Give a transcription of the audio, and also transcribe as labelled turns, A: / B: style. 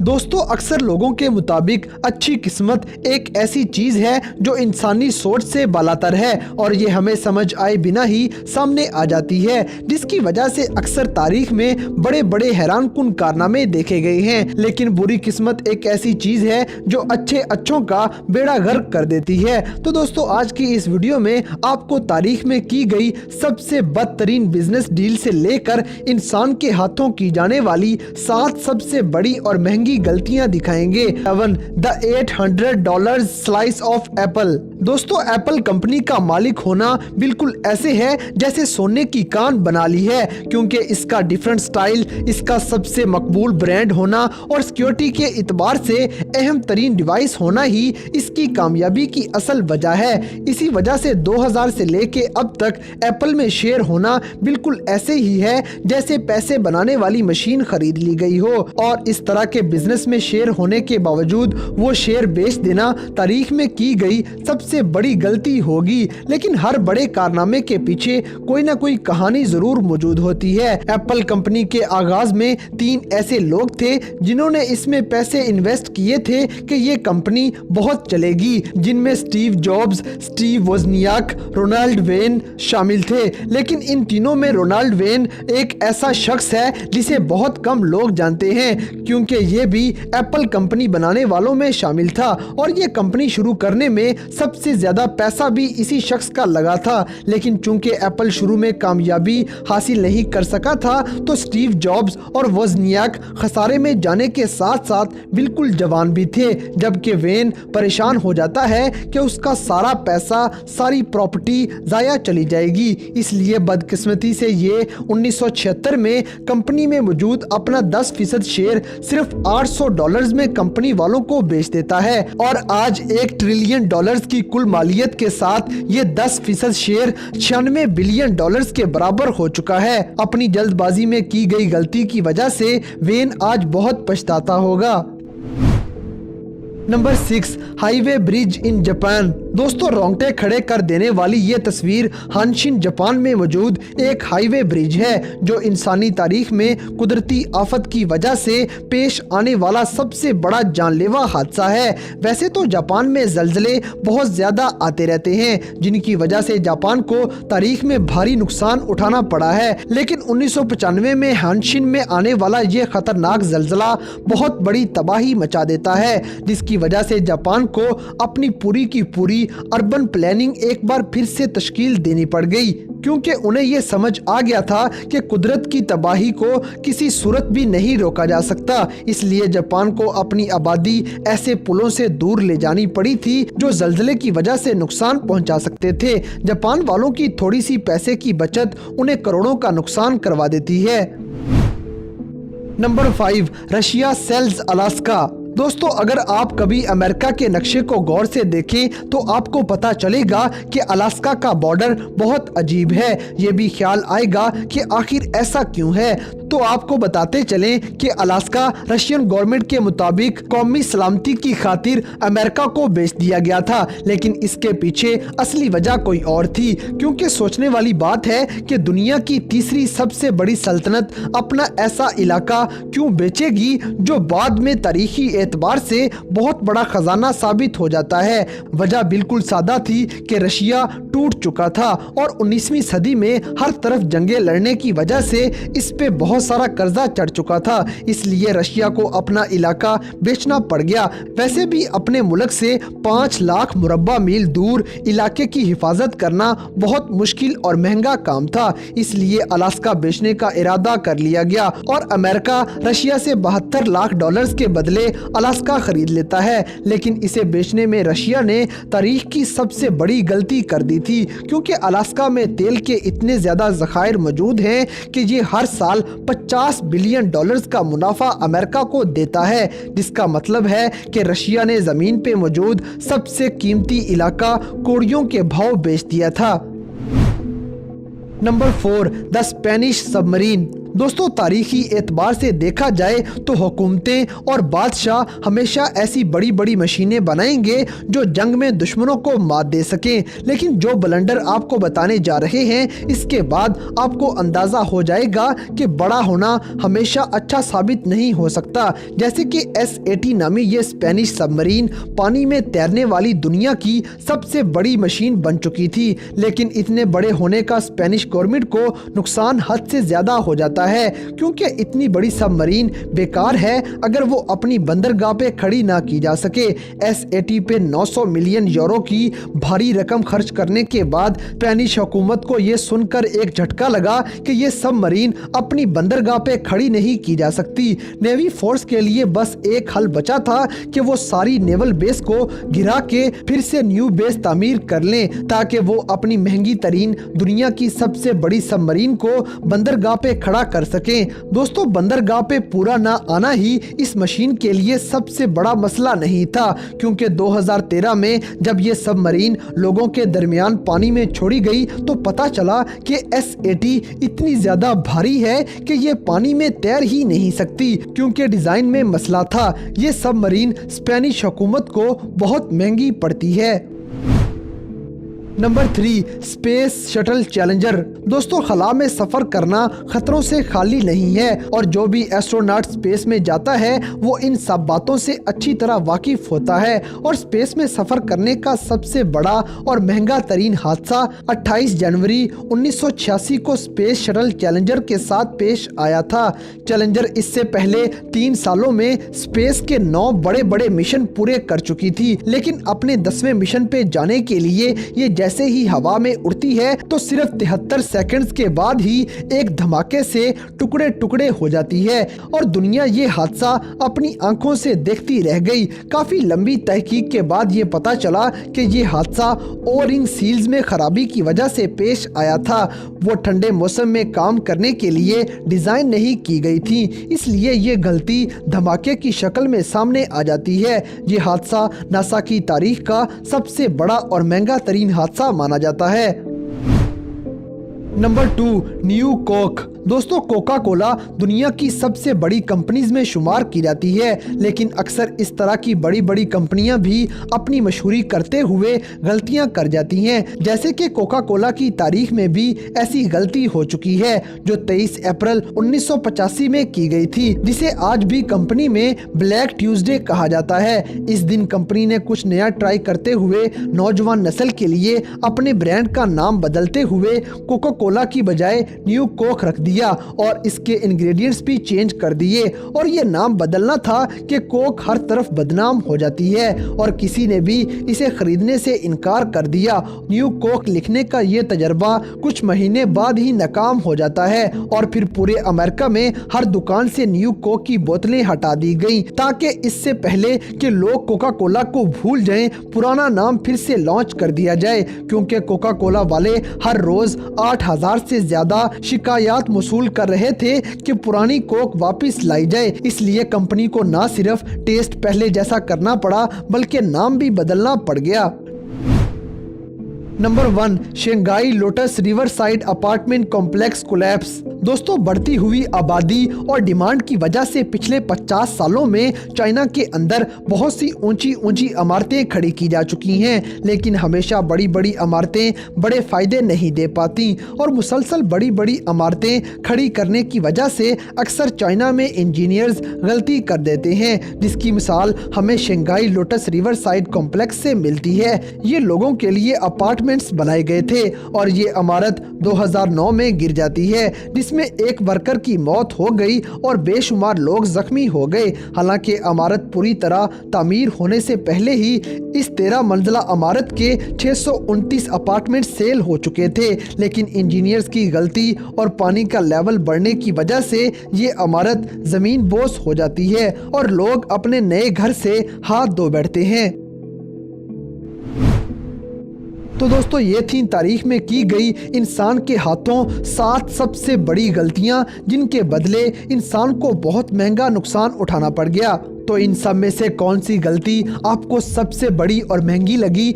A: दोस्तों अक्सर लोगों के मुताबिक अच्छी किस्मत एक ऐसी चीज है जो इंसानी सोच से बालातर है और ये हमें समझ आए बिना ही सामने आ जाती है, जिसकी वजह से अक्सर तारीख में बड़े बड़े हैरानकुन कारनामे देखे गए हैं। लेकिन बुरी किस्मत एक ऐसी चीज है जो अच्छों का बेड़ा गर्क कर देती है। तो दोस्तों आज की इस वीडियो में आपको तारीख में की गई सबसे बदतरीन बिजनेस डील से लेकर इंसान के हाथों की जाने वाली 7 सबसे बड़ी और महंगी गलतियां दिखाएंगे। The $800 slice of Apple. दोस्तों एप्पल कंपनी का मालिक होना बिल्कुल ऐसे है जैसे सोने की कान बना ली है, क्योंकि इसका डिफरेंट स्टाइल, इसका सबसे मकबूल ब्रांड होना और सिक्योरिटी के इतबार से अहम तरीन डिवाइस होना ही इसकी कामयाबी की असल वजह है। इसी वजह से 2000 से लेके अब तक एप्पल में शेयर होना बिल्कुल ऐसे ही है जैसे पैसे बनाने वाली मशीन खरीद ली गई हो। और इस तरह के बिजनेस में शेयर होने के बावजूद वो शेयर बेच देना तारीख में की गई सबसे बड़ी गलती होगी। लेकिन हर बड़े कारनामे के पीछे कोई ना कोई कहानी जरूर मौजूद होती है। एप्पल कंपनी के आगाज में 3 ऐसे लोग थे जिन्होंने इसमें पैसे इन्वेस्ट किए थे कि ये कंपनी बहुत चलेगी, जिनमें Steve Jobs, Steve Wozniak, Ronald Wayne शामिल थे। लेकिन इन तीनों में रोनाल्ड वेन एक ऐसा शख्स है जिसे बहुत कम लोग जानते हैं, क्योंकि ये भी एप्पल कंपनी बनाने वालों में शामिल था और ये कंपनी शुरू करने में सबसे ज्यादा पैसा भी इसी शख्स का लगा था। लेकिन चूंकि एप्पल शुरू में कामयाबी हासिल नहीं कर सका था तो स्टीव जॉब्स और वोजनियाक खसारे में जाने के साथ साथ बिल्कुल जवान भी थे, जबकि वेन परेशान हो जाता है कि उसका सारा पैसा, सारी प्रॉपर्टी जाया चली जाएगी। इसलिए बदकिस्मती से ये 1976 में कंपनी में मौजूद अपना 10% शेयर सिर्फ $800 में कंपनी वालों को बेच देता है और आज $1 ट्रिलियन की कुल मालियत के साथ ये 10% शेयर $96 बिलियन के बराबर हो चुका है। अपनी जल्दबाजी में की गई गलती की वजह से वेन आज बहुत पछताता होगा। Number 6, highway bridge in Japan. दोस्तों रोंगटे खड़े कर देने वाली ये तस्वीर हानशिन जापान में मौजूद एक हाईवे ब्रिज है जो इंसानी तारीख में कुदरती आफत की वजह से पेश आने वाला सबसे बड़ा जानलेवा हादसा है। वैसे तो जापान में जल्जले बहुत ज्यादा आते रहते हैं जिनकी वजह से जापान को तारीख में भारी नुकसान उठाना पड़ा है, लेकिन 1995 में हानशिन में आने वाला ये खतरनाक जल्जला बहुत बड़ी तबाही मचा देता है, जिसकी वजह से जापान को अपनी पूरी की पूरी अर्बन प्लानिंग एक बार फिर से तश्कील देनी पड़ गई, क्योंकि उन्हें यह समझ आ गया था कि कुदरत की तबाही को किसी सूरत भी नहीं रोका जा सकता। इसलिए जापान को अपनी आबादी ऐसे पुलों से दूर ले जानी पड़ी थी जो जल्जले की वजह से नुकसान पहुंचा सकते थे। जापान वालों की थोड़ी सी पैसे की बचत उन्हें करोड़ों का नुकसान करवा देती है। Number 5, Russia sells Alaska. दोस्तों अगर आप कभी अमेरिका के नक्शे को गौर से देखें तो आपको पता चलेगा कि अलास्का का बॉर्डर बहुत अजीब है। ये भी ख्याल आएगा कि आखिर ऐसा क्यों है। तो आपको बताते चलें कि अलास्का रशियन गवर्नमेंट के मुताबिक कौमी सलामती की खातिर अमेरिका को बेच दिया गया था, लेकिन इसके पीछे असली वजह कोई और थी। क्योंकि सोचने वाली बात है कि दुनिया की तीसरी सबसे बड़ी सल्तनत अपना ऐसा इलाका क्यों बेचेगी जो बाद में तारीखी एतबार से बहुत बड़ा खजाना साबित हो जाता है। वजह बिल्कुल सादा थी कि रशिया टूट चुका था और 19वीं सदी में हर तरफ जंगें लड़ने की वजह से इस पे बहुत सारा कर्जा चढ़ चुका था, इसलिए रशिया को अपना इलाका बेचना पड़ गया। वैसे भी अपने मुल्क से 5 लाख मुरब्बा मील दूर इलाके की हिफाजत करना बहुत मुश्किल और महंगा काम था, इसलिए अलास्का बेचने का इरादा कर लिया गया और अमेरिका रशिया से $72 लाख के बदले अलास्का खरीद लेता है। लेकिन इसे बेचने में रशिया ने तारीख की सबसे बड़ी गलती कर दी थी, क्योंकि अलास्का में तेल के इतने ज्यादा ज़खायर मौजूद हैं कि ये हर साल $50 बिलियन का मुनाफा अमेरिका को देता है, जिसका मतलब है कि रशिया ने जमीन पे मौजूद सबसे कीमती इलाका कोड़ियों के भाव बेच दिया था। Number 4, the Spanish submarine. दोस्तों तारीखी एतबार से देखा जाए तो हुकूमतें और बादशाह हमेशा ऐसी बड़ी बड़ी मशीनें बनाएंगे जो जंग में दुश्मनों को मात दे सकें, लेकिन जो ब्लंडर आपको बताने जा रहे हैं इसके बाद आपको अंदाजा हो जाएगा कि बड़ा होना हमेशा अच्छा साबित नहीं हो सकता। जैसे कि S-80 नामी ये स्पेनिश सबमरीन पानी में तैरने वाली दुनिया की सबसे बड़ी मशीन बन चुकी थी, लेकिन इतने बड़े होने का स्पेनिश गवर्नमेंट को नुकसान हद से ज्यादा हो जाता है, क्योंकि इतनी बड़ी सबमरीन बेकार है अगर वो अपनी बंदरगाह पे खड़ी ना की जा सके। S-80 पे 900 मिलियन यूरो की भारी रकम खर्च करने के बाद स्पेनिश हुकूमत को ये सुनकर एक झटका लगा कि ये सबमरीन अपनी बंदरगाह पे खड़ी नहीं की जा सकती। नेवी फोर्स के लिए बस एक हल बचा था कि वो सारी नेवल बेस को गिरा के फिर से न्यू बेस तामीर कर लें, ताकि वो अपनी महंगी तरीन दुनिया की सबसे बड़ी सबमरीन को बंदरगाह पे खड़ा कर सकें। दोस्तों बंदरगाह पे पूरा ना आना ही इस मशीन के लिए सबसे बड़ा मसला नहीं था, क्योंकि 2013 में जब ये सबमरीन लोगों के दरमियान पानी में छोड़ी गई तो पता चला कि S-80 इतनी ज्यादा भारी है कि ये पानी में तैर ही नहीं सकती, क्योंकि डिजाइन में मसला था। ये सबमरीन स्पेनिश हुकूमत को बहुत महंगी पड़ती है। Number 3, space shuttle challenger. दोस्तों खला में सफर करना खतरों से खाली नहीं है, और जो भी एस्ट्रोनॉट स्पेस में जाता है वो इन सब बातों से अच्छी तरह वाकिफ होता है। और स्पेस में सफर करने का सबसे बड़ा और महंगा तरीन हादसा 28 जनवरी 1986 को स्पेस शटल चैलेंजर के साथ पेश आया था। चैलेंजर इससे पहले 3 सालों में स्पेस के 9 बड़े बड़े मिशन पूरे कर चुकी थी, लेकिन अपने 10वें मिशन पे जाने के लिए ये जैसे ही हवा में उड़ती है तो सिर्फ 73 सेकंड्स के बाद ही एक धमाके से टुकड़े टुकड़े हो जाती है, और दुनिया ये हादसा अपनी आंखों से देखती रह गई। काफी लंबी तहकीक के बाद ये पता चला कि ये हादसा ओ रिंग सील्स में खराबी की वजह से पेश आया था। वो ठंडे मौसम में काम करने के लिए डिजाइन नहीं की गई थी, इसलिए ये गलती धमाके की शक्ल में सामने आ जाती है। ये हादसा नासा की तारीख का सबसे बड़ा और महंगा तरीन हादसा माना जाता है। Number 2, new Coke. दोस्तों कोका कोला दुनिया की सबसे बड़ी कंपनीज में शुमार की जाती है, लेकिन अक्सर इस तरह की बड़ी बड़ी कंपनियां भी अपनी मशहूरी करते हुए गलतियां कर जाती हैं। जैसे कि कोका कोला की तारीख में भी ऐसी गलती हो चुकी है जो 23 अप्रैल 1985 में की गई थी, जिसे आज भी कंपनी में ब्लैक ट्यूसडे कहा जाता है। इस दिन कंपनी ने कुछ नया ट्राई करते हुए नौजवान नस्ल के लिए अपने ब्रांड का नाम बदलते हुए कोका कोला की बजाय न्यू कोक रख दिया और इसके इंग्रेडिएंट्स भी चेंज कर दिए, और ये नाम बदलना था कि कोक हर तरफ बदनाम हो जाती है और किसी ने भी इसे खरीदने से इनकार कर दिया। न्यू कोक लिखने का ये तजर्बा कुछ महीने बाद ही नाकाम हो जाता है, और फिर पूरे अमेरिका में हर दुकान से न्यू कोक की बोतलें हटा दी गई, ताकि इससे पहले कि लोग कोका कोला को भूल जाएं पुराना नाम फिर से लॉन्च कर दिया जाए, क्योंकि कोका कोला वाले हर रोज 8000 से ज्यादा शिकायत वसूल कर रहे थे कि पुरानी कोक वापस लाई जाए। इसलिए कंपनी को ना सिर्फ टेस्ट पहले जैसा करना पड़ा बल्कि नाम भी बदलना पड़ गया। Number 1, Shanghai lotus river side apartment complex collapse. दोस्तों बढ़ती हुई आबादी और डिमांड की वजह से पिछले 50 सालों में चाइना के अंदर बहुत सी ऊंची ऊंची इमारतें खड़ी की जा चुकी हैं, लेकिन हमेशा बड़ी बड़ी इमारतें बड़े फायदे नहीं दे पाती, और मुसलसल बड़ी बड़ी इमारतें खड़ी करने की वजह से अक्सर चाइना में इंजीनियर्स गलती कर देते हैं, जिसकी मिसाल हमें Shanghai lotus river side complex से मिलती है। ये लोगों के लिए अपार्टमेंट्स बनाए गए थे, और ये इमारत 2009 में गिर जाती है, जिसमें एक वर्कर की मौत हो गई और बेशुमार लोग जख्मी हो गए। हालांकि इमारत पूरी तरह तामीर होने से पहले ही इस 13 मंजिला इमारत के 629 अपार्टमेंट सेल हो चुके थे, लेकिन इंजीनियर्स की गलती और पानी का लेवल बढ़ने की वजह से ये इमारत जमीन बोस हो जाती है और लोग अपने नए घर से हाथ धो बैठते हैं। तो दोस्तों ये थी तारीख में की गई इंसान के हाथों 7 सबसे बड़ी गलतियां, जिनके बदले इंसान को बहुत महंगा नुकसान उठाना पड़ गया। तो इन सब में से कौन सी गलती आपको सबसे बड़ी और महंगी लगी?